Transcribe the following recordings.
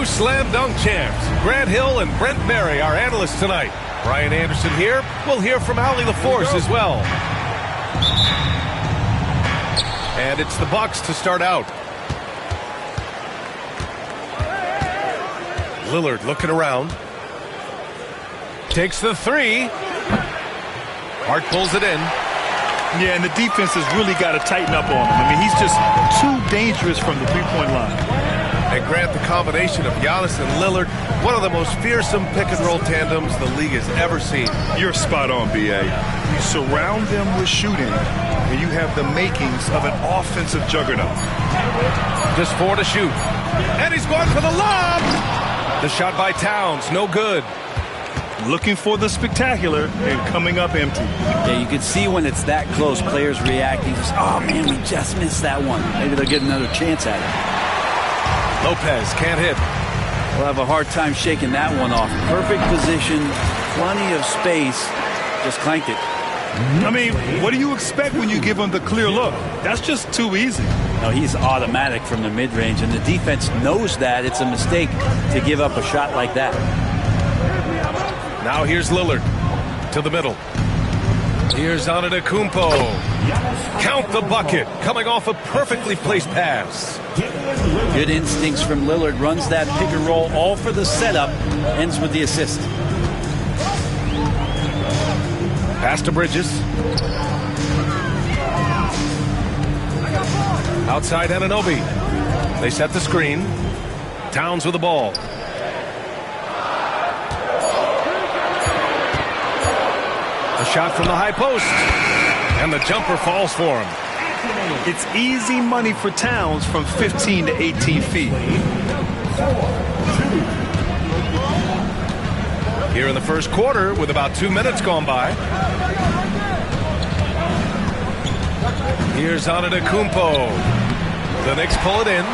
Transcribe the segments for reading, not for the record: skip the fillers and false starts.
Two slam dunk champs, Grant Hill and Brent Berry, our analysts tonight. Brian Anderson here. We'll hear from Allie LaForce as well. And it's the Bucks to start out. Lillard looking around. Takes the three. Hart pulls it in. Yeah, and the defense has really got to tighten up on him. I mean, he's just too dangerous from the three-point line. And Grant, the combination of Giannis and Lillard, one of the most fearsome pick-and-roll tandems the league has ever seen. You're spot on, B.A. You surround them with shooting, and you have the makings of an offensive juggernaut. Just 4 to shoot. And he's going for the lob! The shot by Towns, no good. Looking for the spectacular and coming up empty. Yeah, you can see when it's that close, players reacting. Just, oh, man, we just missed that one. Maybe they'll get another chance at it. Lopez can't hit. We'll have a hard time shaking that one off. Perfect position, plenty of space. Just clanked it. I mean, what do you expect when you give him the clear look? That's just too easy. No, he's automatic from the mid-range, and the defense knows that it's a mistake to give up a shot like that. Now here's Lillard to the middle. Here's Antetokounmpo. Count the bucket, coming off a perfectly placed pass. Good instincts from Lillard. Runs that pick and roll, all for the setup. Ends with the assist. Pass to Bridges. Outside Anunoby. They set the screen. Towns with the ball. A shot from the high post. And the jumper falls for him. It's easy money for Towns from 15 to 18 feet. Here in the first quarter with about 2 minutes gone by. Here's Antetokounmpo. The Knicks pull it in.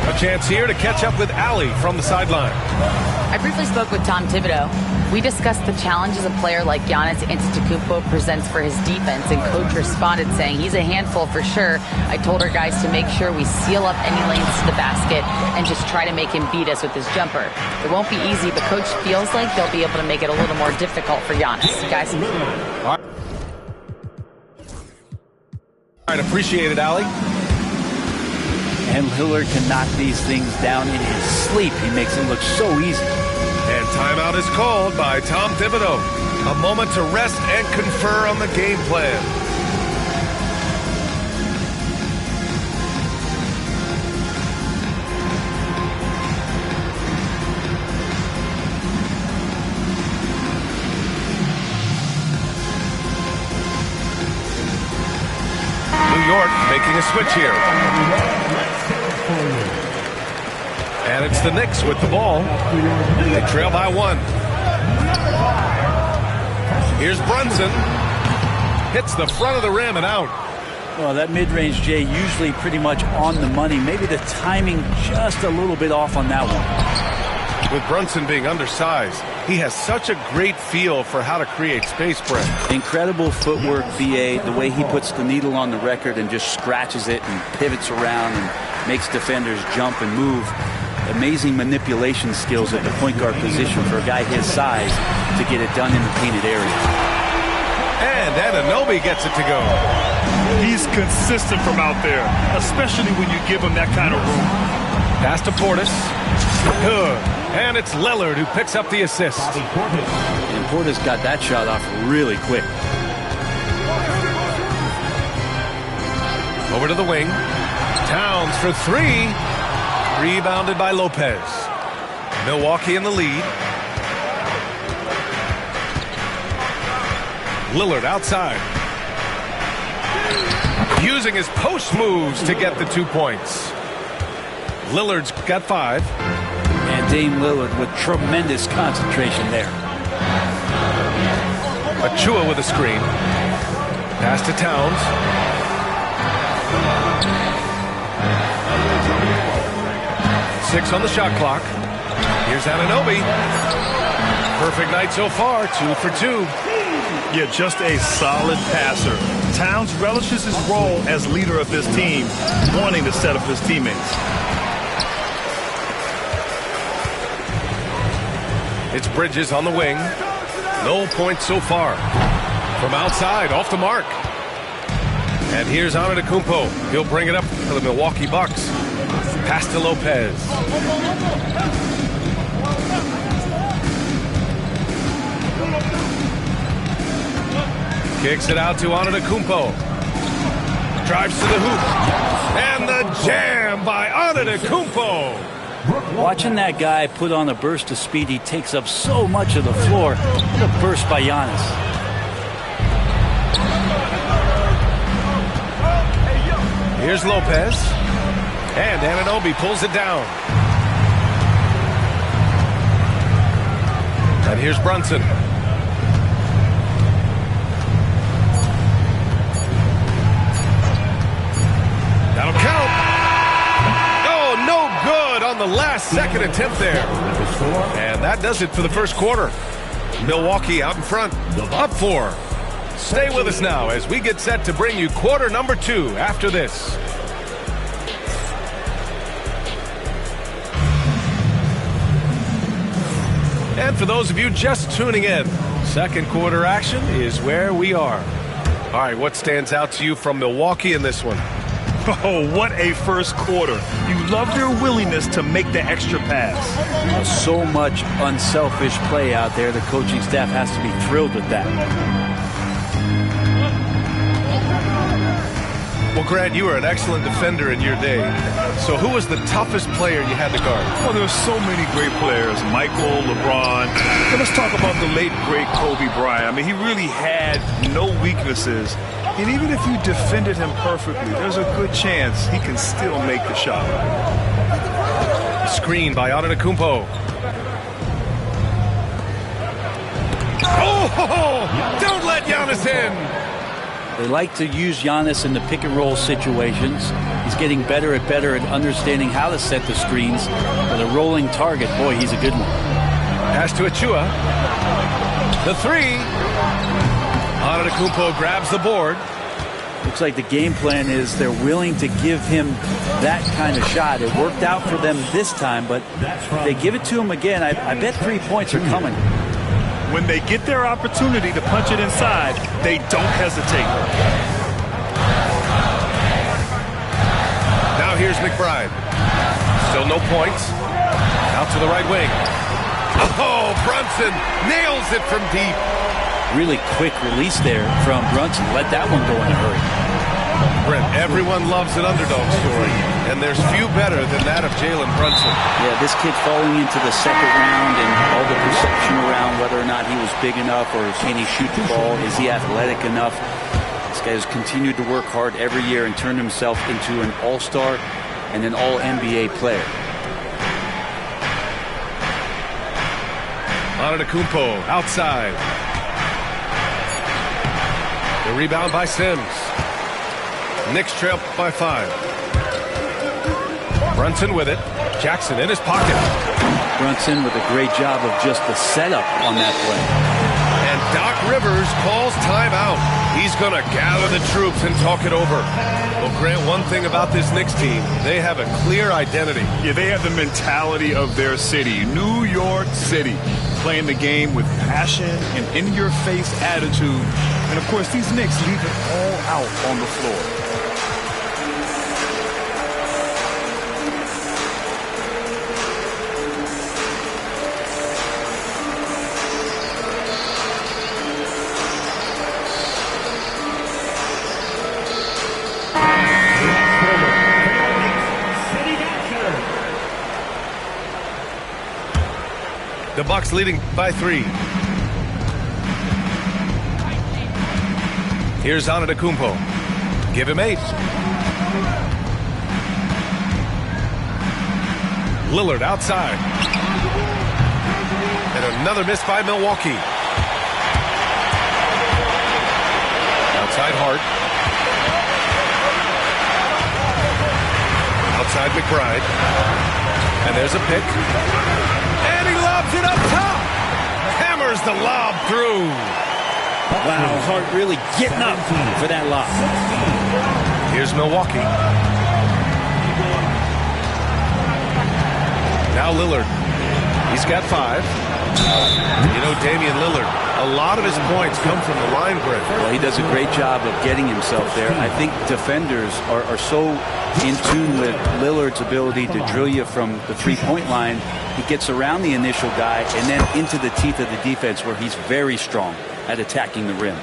A chance here to catch up with Allie from the sideline. I briefly spoke with Tom Thibodeau. We discussed the challenges a player like Giannis Antetokounmpo presents for his defense, and coach responded saying he's a handful for sure. I told our guys to make sure we seal up any lanes to the basket and just try to make him beat us with his jumper. It won't be easy, but coach feels like they'll be able to make it a little more difficult for Giannis. Guys. All right, appreciate it, Allie. And Lillard can knock these things down in his sleep. He makes it look so easy. And timeout is called by Tom Thibodeau. A moment to rest and confer on the game plan. New York making a switch here. And it's the Knicks with the ball. They trail by 1. Here's Brunson. Hits the front of the rim and out. Well, that mid-range, Jay, usually pretty much on the money. Maybe the timing just a little bit off on that one. With Brunson being undersized, he has such a great feel for how to create space, Brent. Incredible footwork, B.A. The way he puts the needle on the record and just scratches it and pivots around and makes defenders jump and move. Amazing manipulation skills at the point guard position for a guy his size to get it done in the painted area. And Anunoby gets it to go. He's consistent from out there, especially when you give him that kind of room. Pass to Portis. Good. And it's Lillard who picks up the assist. And Portis got that shot off really quick. Over to the wing. Towns for 3. Rebounded by Lopez. Milwaukee in the lead. Lillard outside. Using his post moves to get the 2 points. Lillard's got 5. And Dame Lillard with tremendous concentration there. Achua with a screen. Pass to Towns. Six on the shot clock. Here's Anunoby. Perfect night so far, 2 for 2. Yeah, just a solid passer. Towns relishes his role as leader of this team, wanting to set up his teammates. It's Bridges on the wing. No points so far. From outside, off the mark. And here's Antetokounmpo. He'll bring it up for the Milwaukee Bucks. Pass to Lopez. Kicks it out to Antetokounmpo. Drives to the hoop. And the jam by Antetokounmpo. Watching that guy put on a burst of speed, he takes up so much of the floor. What a burst by Giannis. Here's Lopez. And Anunoby pulls it down. And here's Brunson. That'll count. Oh, no good on the last second attempt there. And that does it for the first quarter. Milwaukee out in front, up 4. Stay with us now as we get set to bring you quarter number 2 after this. And for those of you just tuning in, second quarter action is where we are. All right, what stands out to you from Milwaukee in this one? Oh, what a first quarter. You love their willingness to make the extra pass. So much unselfish play out there. The coaching staff has to be thrilled with that. Well, Grant, you were an excellent defender in your day. So who was the toughest player you had to guard? Well, there are so many great players. Michael, LeBron. And let's talk about the late, great Kobe Bryant. I mean, he really had no weaknesses. And even if you defended him perfectly, there's a good chance he can still make the shot. Screen by Antetokounmpo. Oh, don't let Giannis in. They like to use Giannis in the pick-and-roll situations. He's getting better at understanding how to set the screens. With a rolling target, boy, he's a good one. Pass to Achua. The 3. Antetokounmpo grabs the board. Looks like the game plan is they're willing to give him that kind of shot. It worked out for them this time, but if they give it to him again, I bet 3 points are coming. When they get their opportunity to punch it inside, they don't hesitate. Now here's McBride. Still no points. Out to the right wing. Oh, Brunson nails it from deep. Really quick release there from Brunson. Let that one go in a hurry. Brent, everyone loves an underdog story, and there's few better than that of Jalen Brunson. Yeah, this kid falling into the second round and all the perception around whether or not he was big enough or can he shoot the ball, is he athletic enough? This guy has continued to work hard every year and turned himself into an all-star and an all-NBA player. Antetokounmpo outside. The rebound by Sims. Knicks trail by 5. Brunson with it. Jackson in his pocket. Brunson with a great job of just the setup on that play. And Doc Rivers calls timeout. He's going to gather the troops and talk it over. Well, Grant, one thing about this Knicks team, they have a clear identity. Yeah, they have the mentality of their city, New York City, playing the game with passion and in-your-face attitude. And, of course, these Knicks leave it all out on the floor. The Bucks leading by 3. Here's Antetokounmpo. Give him 8. Lillard outside. And another miss by Milwaukee. Outside Hart. Outside McBride. And there's a pick. And he lobs it up top. Hammers the lob through. Wow, Hart really getting up for that lob. Here's Milwaukee. Now Lillard. He's got 5. You know, Damian Lillard, a lot of his points come from the line break. Well, he does a great job of getting himself there. I think defenders are so in tune with Lillard's ability to drill you from the three-point line. He gets around the initial guy and then into the teeth of the defense where he's very strong at attacking the rim.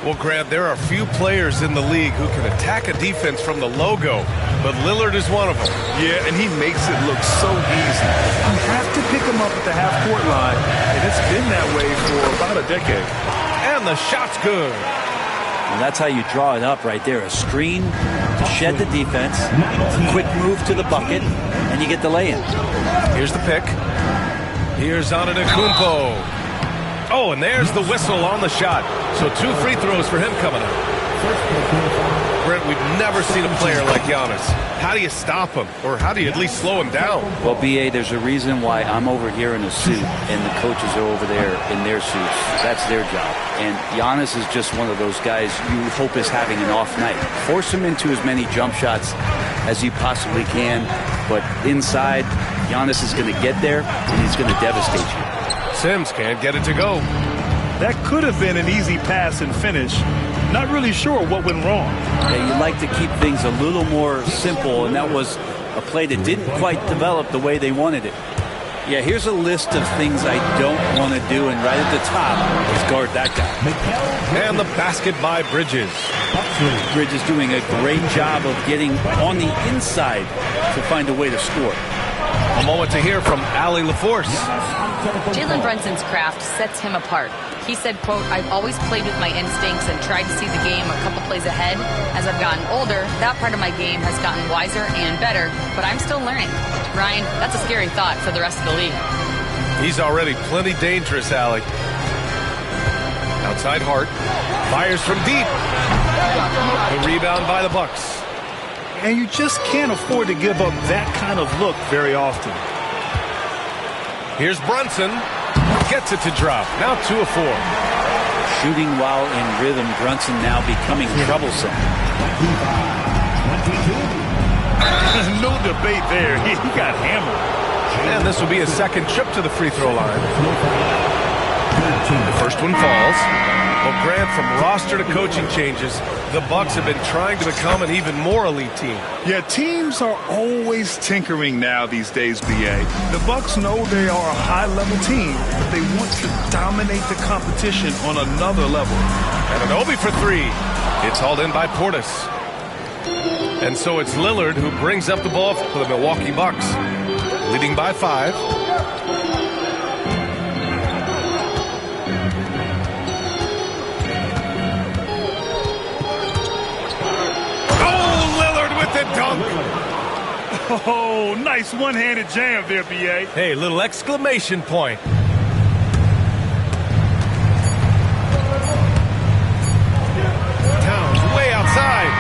Well, Grant, there are few players in the league who can attack a defense from the logo, but Lillard is one of them. Yeah, and he makes it look so easy. You have to pick him up at the half-court line, and it's been that way for about a decade. And the shot's good. And that's how you draw it up right there. A screen to shed the defense, a quick move to the bucket, and you get the lay-in. Here's the pick. Here's Antetokounmpo. Oh, and there's the whistle on the shot. So 2 free throws for him coming up. Brent, we've never seen a player like Giannis. How do you stop him? Or how do you at least slow him down? Well, B.A., there's a reason why I'm over here in a suit and the coaches are over there in their suits. That's their job. And Giannis is just one of those guys you hope is having an off night. Force him into as many jump shots as you possibly can. But inside, Giannis is going to get there and he's going to devastate you. Sims can't get it to go. That could have been an easy pass and finish. Not really sure what went wrong. Yeah, you'd like to keep things a little more simple, and that was a play that didn't quite develop the way they wanted it. Yeah, here's a list of things I don't want to do, and right at the top is guard that guy. And the basket by Bridges. Bridges doing a great job of getting on the inside to find a way to score. A moment to hear from Allie LaForce. Jalen Brunson's craft sets him apart. He said, quote, "I've always played with my instincts and tried to see the game a couple plays ahead. As I've gotten older, that part of my game has gotten wiser and better, but I'm still learning." Ryan, that's a scary thought for the rest of the league. He's already plenty dangerous, Allie. Outside Hart. Fires from deep. The rebound by the Bucks. And you just can't afford to give up that kind of look very often. Here's Brunson. Gets it to drop. Now 2 of 4. Shooting while in rhythm, Brunson now becoming troublesome. No debate there. He got hammered. And this will be his second trip to the free throw line. The first one falls. Well, Grant, from roster to coaching changes, the Bucks have been trying to become an even more elite team. Yeah, teams are always tinkering now these days, B.A. The Bucks know they are a high-level team, but they want to dominate the competition on another level. And an Obi for 3. It's hauled in by Portis. And so it's Lillard who brings up the ball for the Milwaukee Bucks, leading by 5. The dunk. Oh, nice one-handed jam there, B.A. Hey, little exclamation point. Towns way outside.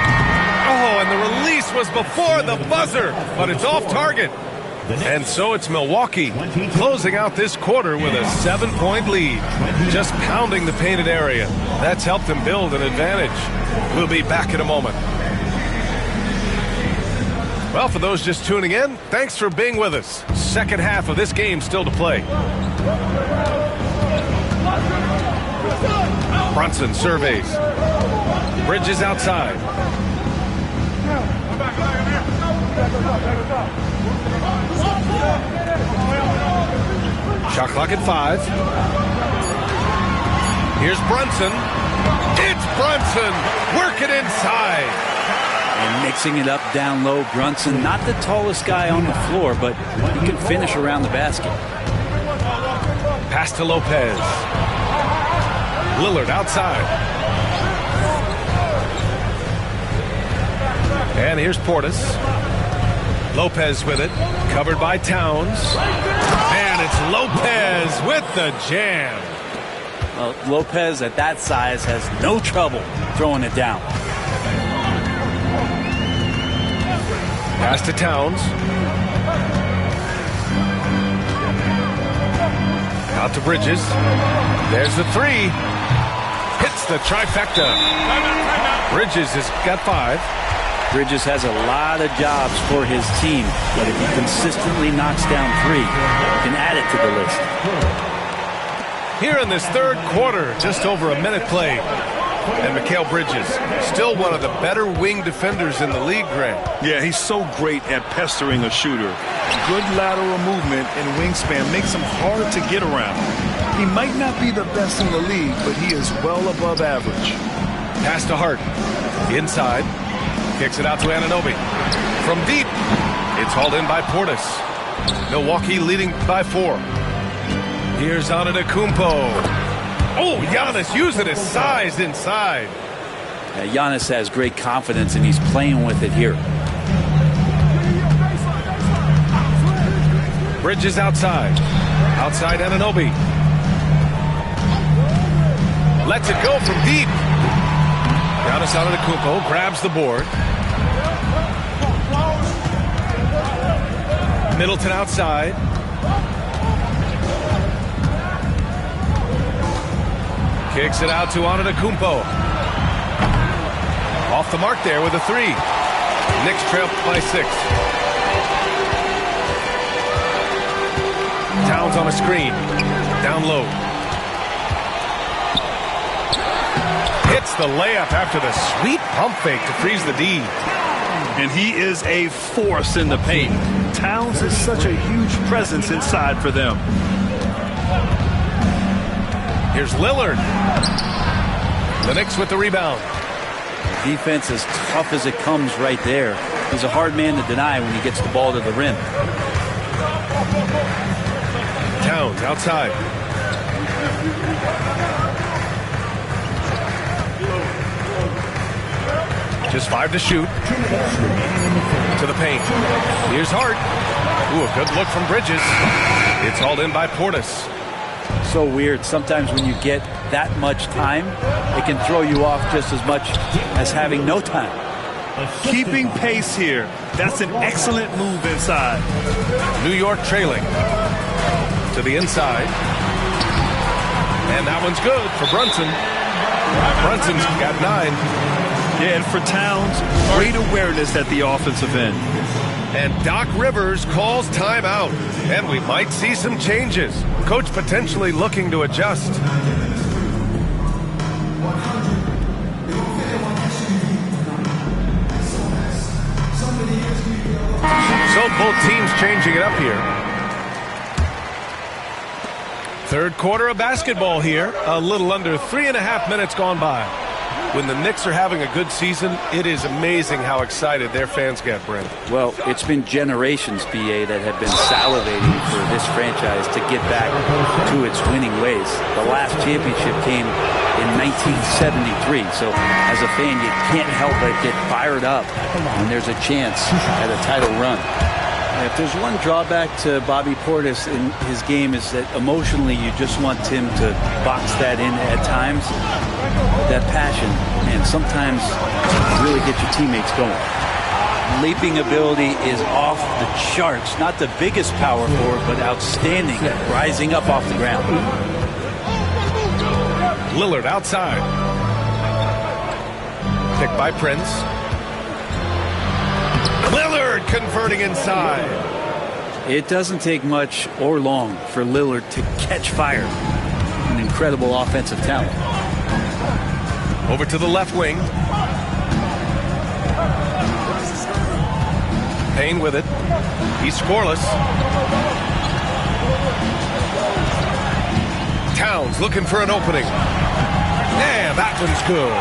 Oh, and the release was before the buzzer, but it's off target. And so it's Milwaukee closing out this quarter with a 7-point lead, just pounding the painted area. That's helped them build an advantage. We'll be back in a moment. Well, for those just tuning in, thanks for being with us. Second half of this game still to play. Brunson surveys. Bridges outside. Shot clock at 5. Here's Brunson. It's Brunson. Work it inside. And mixing it up down low, Brunson, not the tallest guy on the floor, but he can finish around the basket. Pass to Lopez. Lillard outside. And here's Portis. Lopez with it, covered by Towns. And it's Lopez with the jam. Well, Lopez at that size has no trouble throwing it down. Pass to Towns. Out to Bridges. There's the 3. Hits the trifecta. Bridges has got 5. Bridges has a lot of jobs for his team, but if he consistently knocks down 3, he can add it to the list. Here in this third quarter, just over a minute played. And Mikal Bridges, still one of the better wing defenders in the league, Grant. Yeah, he's so great at pestering a shooter. Good lateral movement and wingspan makes him hard to get around. He might not be the best in the league, but he is well above average. Pass to Hart. Inside. Kicks it out to Anunoby. From deep. It's hauled in by Portis. Milwaukee leading by 4. Here's Antetokounmpo. Oh, Giannis using his size inside. Giannis has great confidence, and he's playing with it here. Bridges outside. Outside Anunoby. Lets it go from deep. Giannis Antetokounmpo grabs the board. Middleton outside. Kicks it out to Antetokounmpo. Off the mark there with a 3. Knicks trail by 6. Towns on a screen. Down low. Hits the layup after the sweet pump fake to freeze the D. And he is a force in the paint. Towns is such a huge presence inside for them. Here's Lillard. The Knicks with the rebound. Defense as tough as it comes right there. He's a hard man to deny when he gets the ball to the rim. Towns outside. Just 5 to shoot. To the paint. Here's Hart. Ooh, a good look from Bridges. It's hauled in by Portis. So weird. Sometimes when you get that much time, it can throw you off just as much as having no time. Keeping pace here. That's an excellent move inside. New York trailing. To the inside. And that one's good for Brunson. Brunson's got 9. Yeah, and for Towns, great awareness at the offensive end. And Doc Rivers calls timeout. And we might see some changes. Coach potentially looking to adjust. So both teams changing it up here. Third quarter of basketball here. A little under 3.5 minutes gone by. When the Knicks are having a good season, it is amazing how excited their fans get, Brent. Well, it's been generations, BA, that have been salivating for this franchise to get back to its winning ways. The last championship came in 1973, so as a fan, you can't help but get fired up when there's a chance at a title run. If there's one drawback to Bobby Portis in his game is that emotionally you just want him to box that in at times. That passion, man, sometimes really get your teammates going. Leaping ability is off the charts. Not the biggest power forward, but outstanding at rising up off the ground. Lillard outside. Picked by Prince. Lillard converting inside. It doesn't take much or long for Lillard to catch fire. An incredible offensive talent. Over to the left wing. Payne with it. He's scoreless. Towns looking for an opening. Yeah, that one's good.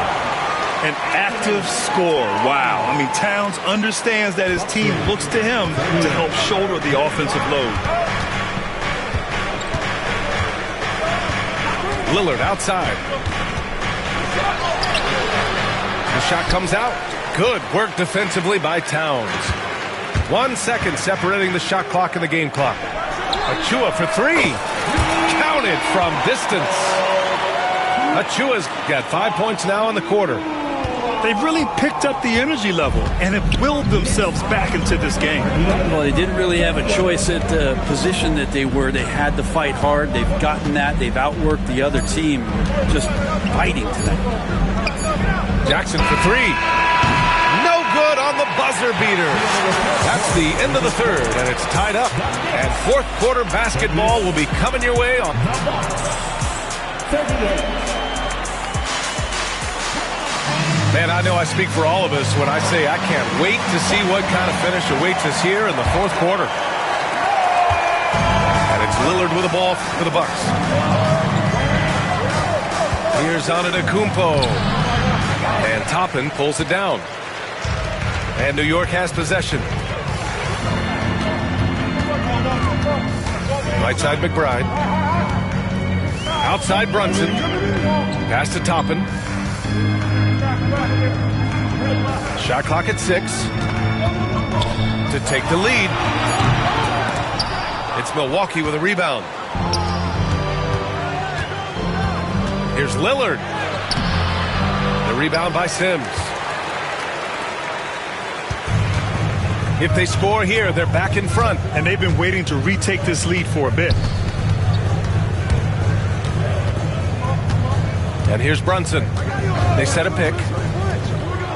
An active scorer. Wow. I mean, Towns understands that his team looks to him to help shoulder the offensive load. Lillard outside. The shot comes out. Good work defensively by Towns. 1 second separating the shot clock and the game clock. Achua for 3. Counted from distance. Achua's got 5 points now in the quarter. They've really picked up the energy level and have willed themselves back into this game. Well, they didn't really have a choice at the position that they were. They had to fight hard. They've gotten that. They've outworked the other team. Just fighting tonight. Jackson for 3. No good on the buzzer beater. That's the end of the third, and it's tied up. And fourth quarter basketball will be coming your way on. 38. Man, I know I speak for all of us when I say I can't wait to see what kind of finish awaits us here in the fourth quarter. And it's Lillard with the ball for the Bucks. Here's Antetokounmpo. And Toppin pulls it down. And New York has possession. Right side McBride. Outside Brunson. Pass to Toppin. Shot clock at 6. To take the lead. It's Milwaukee with a rebound. Here's Lillard. The rebound by Sims. If they score here, they're back in front. And they've been waiting to retake this lead for a bit. And here's Brunson. They set a pick.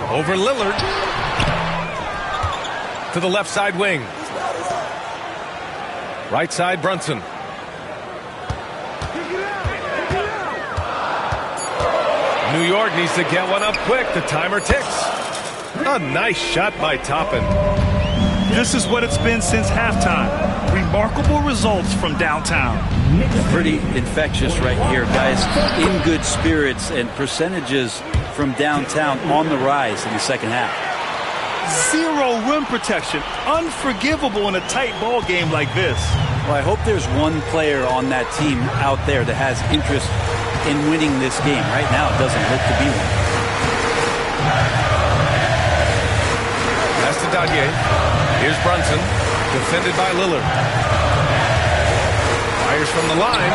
Over Lillard. To the left side wing. Right side Brunson. New York needs to get one up quick. The timer ticks. A nice shot by Toppin. This is what it's been since halftime. Remarkable results from downtown. Pretty infectious right here, guys. In good spirits, and percentages from downtown on the rise in the second half. Zero rim protection. Unforgivable in a tight ball game like this. Well, I hope there's one player on that team out there that has interest in winning this game. Right now, it doesn't look to be one. Pass to Dadier. Here's Brunson, defended by Lillard. Fires from the line,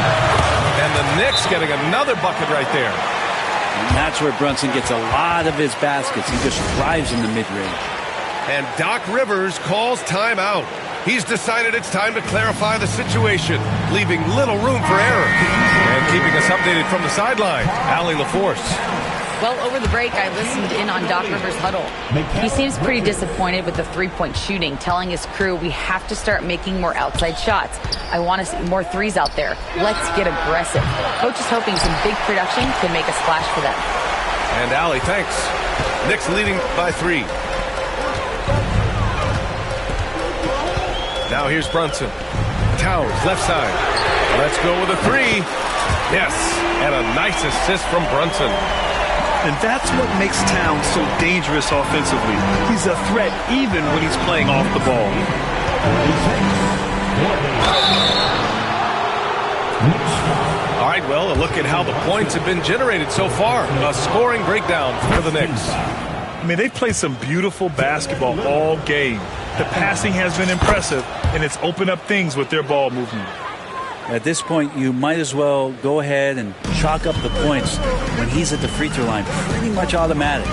and the Knicks getting another bucket right there. And that's where Brunson gets a lot of his baskets. He just thrives in the mid-range. And Doc Rivers calls timeout. He's decided it's time to clarify the situation, leaving little room for error. And keeping us updated from the sideline, Allie LaForce. Well, over the break, I listened in on Doc Rivers' huddle. He seems pretty disappointed with the three-point shooting, telling his crew we have to start making more outside shots. I want to see more threes out there. Let's get aggressive. Coach is hoping some big production can make a splash for them. And Allie, thanks. Knicks leading by 3. Now here's Brunson. Towns, left side. Let's go with a 3. Yes, and a nice assist from Brunson. And that's what makes Towns so dangerous offensively. He's a threat even when he's playing off the ball. All right, well, a look at how the points have been generated so far. A scoring breakdown for the Knicks. I mean, they've played some beautiful basketball all game. The passing has been impressive, and it's opened up things with their ball movement. At this point, you might as well go ahead and chalk up the points when he's at the free throw line. Pretty much automatic.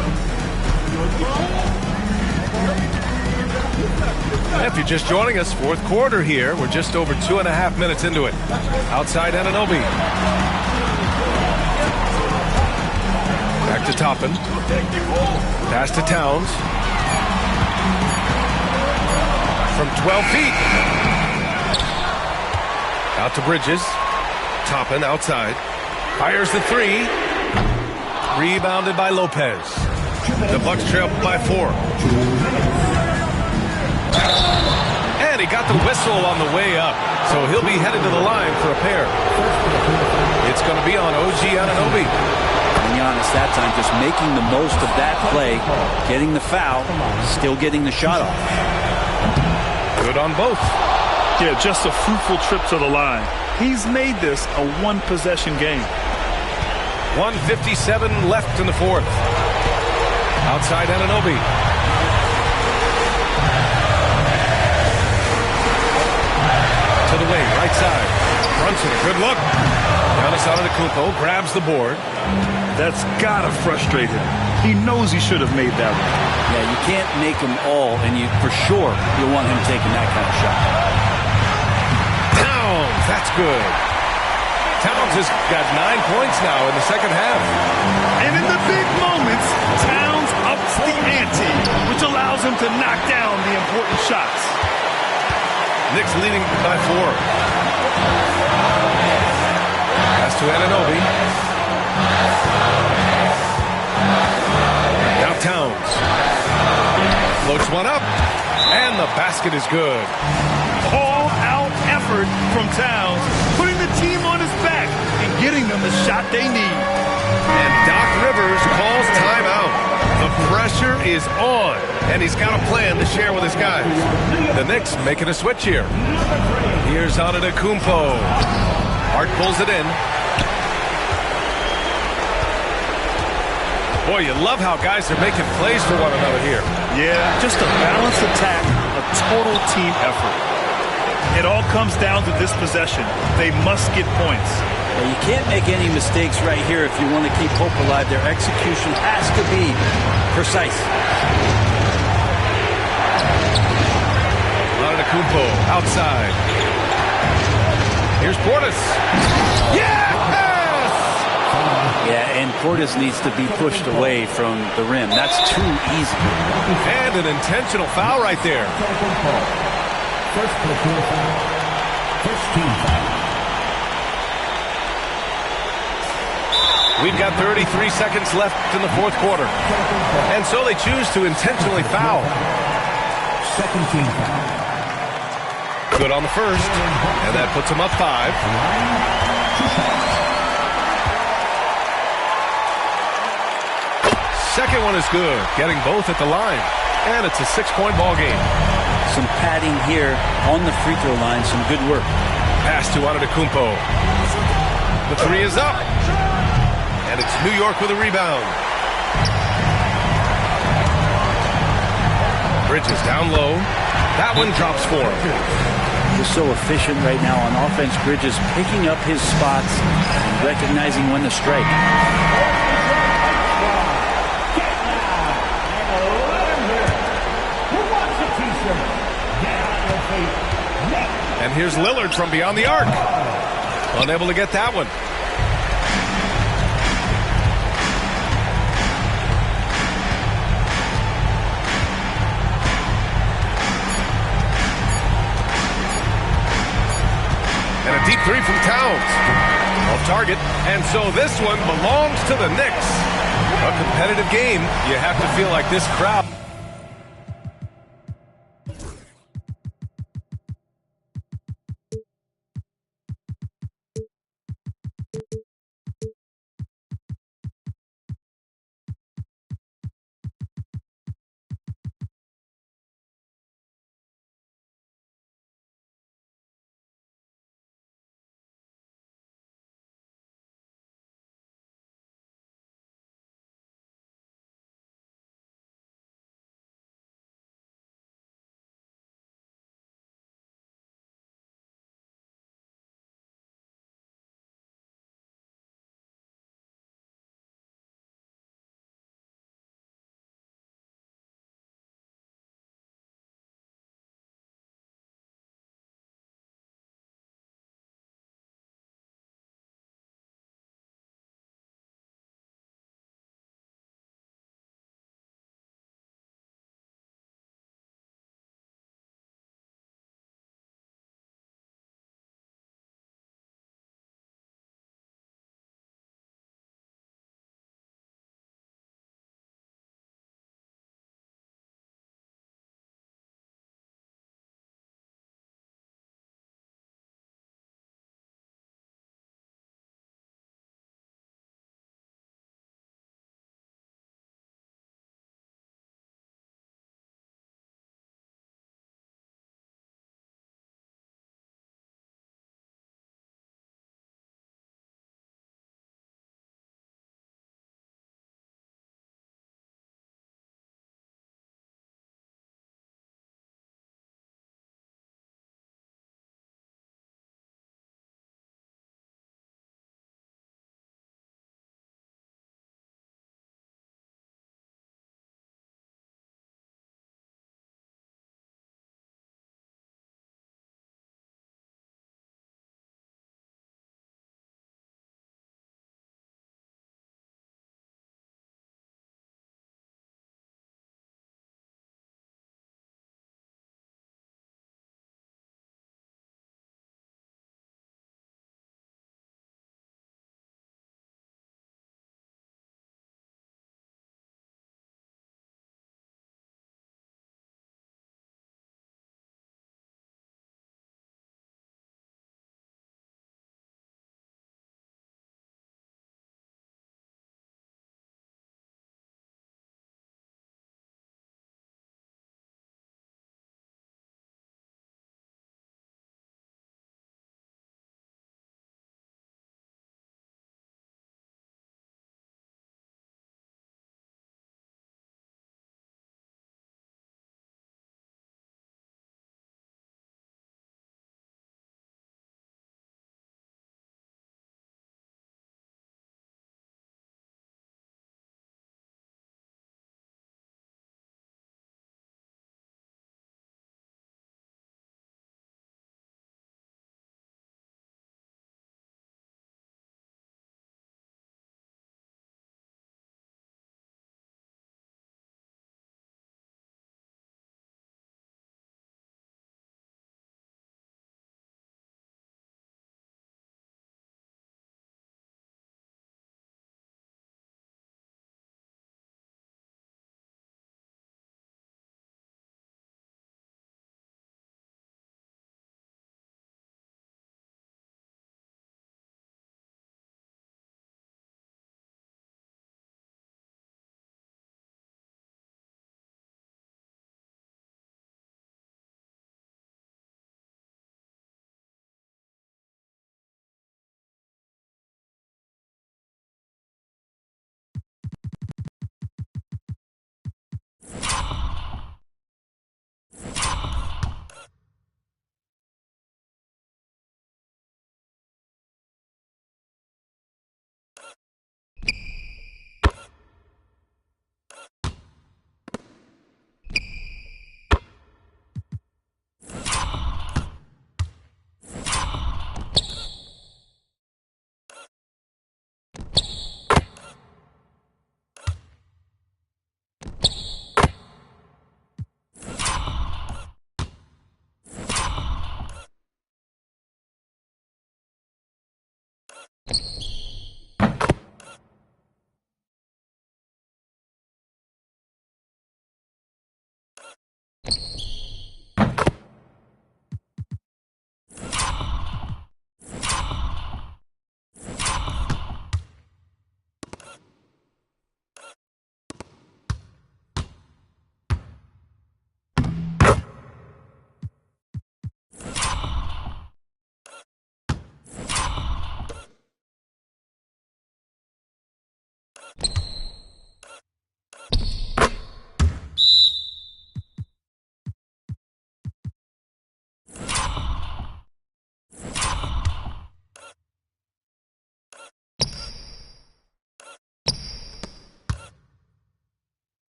If you're just joining us, fourth quarter here. We're just over 2.5 minutes into it. Outside Anunoby. Back to Toppin. Pass to Towns. From 12 feet. Out to Bridges. Toppin outside. Fires the 3. Rebounded by Lopez. The Bucks trail by 4. And he got the whistle on the way up. So he'll be headed to the line for a pair. It's going to be on OG Anunoby. And Giannis that time just making the most of that play. Getting the foul. Still getting the shot off. Good on both. Yeah, just a fruitful trip to the line. He's made this a one-possession game. 1:57 left in the fourth. Outside Anunoby. To the wing, right side. Brunson, a good look. Giannis Antetokounmpo grabs the board. That's gotta frustrate him. He knows he should have made that one. Yeah, you can't make them all, and you for sure you'll want him taking that kind of shot. Towns, that's good. Towns has got 9 points now in the second half. And in the big moments, Towns ups the ante. which allows him to knock down the important shots. Knicks leading by 4. Pass to Anunoby. Now Towns. Floats one up, and the basket is good. All-out effort from Towns, putting the team on his back and getting them the shot they need. And Doc Rivers calls timeout. The pressure is on, and he's got a plan to share with his guys. The Knicks making a switch here. Here's Antetokounmpo. Hart pulls it in. Boy, you love how guys are making plays for one another here. Yeah, just a balanced attack, a total team effort. It all comes down to this possession. They must get points. Well, you can't make any mistakes right here if you want to keep hope alive. Their execution has to be precise. Antetokounmpo outside. Here's Portis. Yes! Yeah, and Portis needs to be pushed away from the rim. That's too easy. And an intentional foul right there. First team foul. We've got 33 seconds left in the fourth quarter. And so they choose to intentionally foul. Second team foul. Good on the first. And that puts them up 5. Second one is good, getting both at the line. And it's a 6-point ball game. Some padding here on the free throw line. Some good work. Pass to Antetokounmpo. The 3 is up. And it's New York with a rebound. Bridges down low. That one drops for him. He's so efficient right now on offense. Bridges picking up his spots and recognizing when to strike. And here's Lillard from beyond the arc. Unable to get that one. And a deep 3 from Towns. Off target. And so this one belongs to the Knicks. A competitive game. You have to feel like this crowd